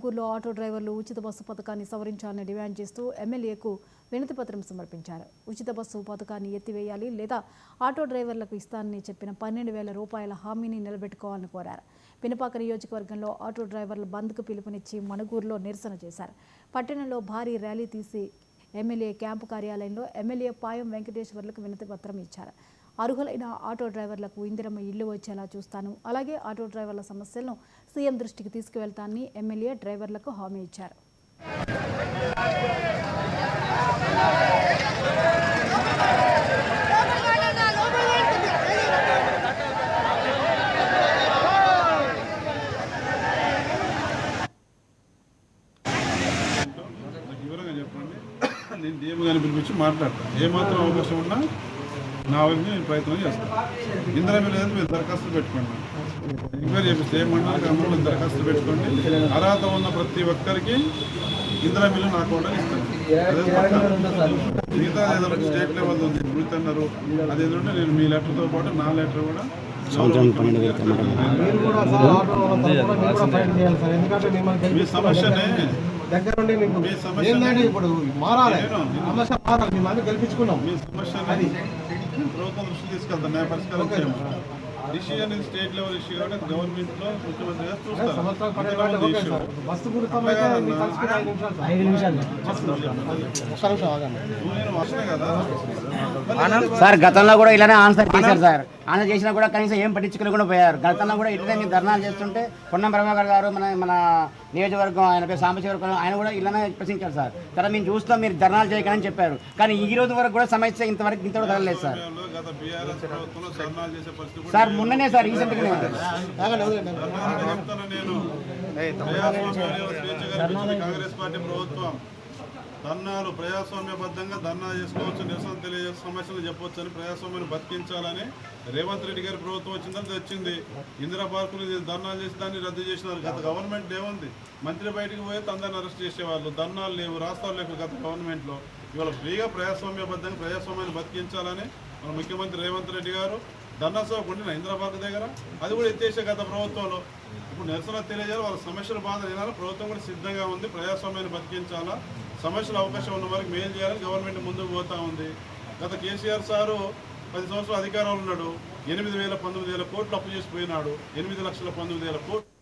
మణుగూరులో auto డ్రైవర్లు ఉచిత bus పథకాన్ని సవరించాలని డిమాండ్ చేస్తూ ఎమ్మెల్యేకు వినతిపత్రం సమర్పించారు. ఉచిత బస్సు పథకాన్ని ఎత్తివేయాలి లేదా ఆటో డ్రైవర్లకు ఇస్తానని చెప్పిన 12,000 రూపాయల హామీని నిలబెట్టుకోవాలని కోరారు. పినపాక నియోజకవర్గంలో ఆటో డ్రైవర్లు బంద్కు పిలుపునిచ్చి మణుగూరులో నిరసన చేశారు. పట్టణంలో భారీ ర్యాలీ తీసి ఎమ్మెల్యే క్యాంపు కార్యాలయంలో ఎమ్మెల్యే పాయం వెంకటేశ్వర్లకు వినతిపత్రం ఇచ్చారు. అర్హులైన ఆటో డ్రైవర్లకు ఇందిరమ్మ ఇల్లు వచ్చేలా చూస్తాను, అలాగే ఆటో డ్రైవర్ల సమస్యలను సీఎం దృష్టికి తీసుకువెళ్తానని ఎమ్మెల్యే డ్రైవర్లకు హామీ ఇచ్చారు. నేను DM గారిని పిలిపించి మాట్లాడతాను. ఏమాత్రం అవకాశం ఉన్నా నా వైపు నేను ప్రయత్నం చేస్తాను. ఇందిరమ్మ లేదు మీరు దరఖాస్తు పెట్టుకోండి, ఎంక్వైరీ చేపిస్తే ఏమన్నారు గ్రామంలో దరఖాస్తు పెట్టుకోండి. అర్హత ఉన్న ప్రతి ఒక్కరికి ఇందిరమ్మ నా అకౌంట్లో ఇస్తాను. మిగతా ఏదో స్టేట్ లెవెల్ ఉంది గుర్తున్నారు, అదేంటంటే నేను మీ లెటర్తో పాటు నా లెటర్ కూడా మీ సమస్యనే దగ్గరుండి ఇప్పుడు మారాలి, సమస్య మారాలి. మేము అందరూ గెలిపించుకున్నాం. మీ సమస్యని ప్రభుత్వం దృష్టి తీసుకెళ్తాను, నేను పరిష్కారం చేయమని. డిసిజన్ ఇది స్టేట్ లెవెల్ ఇష్యూ కాబట్టి గవర్నమెంట్లో ముఖ్యమంత్రి గారు చూస్తారు. బస్సు సార్ గతంలో కూడా ఇలానే ఆన్సర్ చేశారు సార్. ఆన్సర్ చేసినా కూడా కనీసం ఏం పట్టించుకోకుండా పోయారు. గతంలో కూడా ఇట్లనే మీరు ధర్నాలు చేస్తుంటే పొన్నం ప్రభాకర్ గారు మన నియోజకవర్గం ఆయన పేరు సాంబశివరం ఆయన కూడా ఇలానే ప్రశ్నించారు సార్. తర్వాత మేము చూస్తాం మీరు ధర్నాలు చేయకని చెప్పారు, కానీ ఈ రోజు వరకు కూడా సమస్య ఇంతవరకు తగలేదు సార్. సార్ మొన్ననే సార్ రీసెంట్గా కాంగ్రెస్ పార్టీ ప్రభుత్వం ధర్నాలు ప్రజాస్వామ్యబద్ధంగా ధర్నా చేసుకోవచ్చు, నిరసన తెలియజేసి సమస్యలు చెప్పవచ్చు అని ప్రజాస్వామ్యాన్ని బతికించాలని రేవంత్ రెడ్డి గారి ప్రభుత్వం వచ్చిందని తెచ్చింది. ఇందిరా పార్కులు ధర్నాలు చేసి దాన్ని రద్దు చేసినారు. గత గవర్నమెంట్ ఏముంది, మంత్రి బయటకు పోయి అందరిని అరెస్ట్ చేసేవాళ్ళు, ధర్నాలు లేవు, రాష్ట్రాలు లేవు గత గవర్నమెంట్లో. ఇవాళ ఫ్రీగా ప్రజాస్వామ్యబద్ధంగా ప్రజాస్వామ్యాన్ని బతికించాలని మన ముఖ్యమంత్రి రేవంత్ రెడ్డి గారు ధర్నా సభ ఉండిన ఇందిరా పార్క్ దగ్గర అది కూడా ఎత్తేసే గత ప్రభుత్వంలో. ఇప్పుడు నిరసన తెలియజేయాలి, వాళ్ళ సమస్యల బాధ వినాలి. ప్రభుత్వం కూడా సిద్ధంగా ఉంది, ప్రజాస్వామ్యాన్ని బతికించాలా, సమస్యలు అవకాశం ఉన్న వారికి మేలు చేయాలని గవర్నమెంట్ ముందుకు పోతూ ఉంది. గత కేసీఆర్ సారు 10 సంవత్సరాలు అధికారంలో ఉన్నాడు, 8,000 19,000 కోట్లు అప్పు చేసి పోయినాడు. 8,19,000 కోట్లు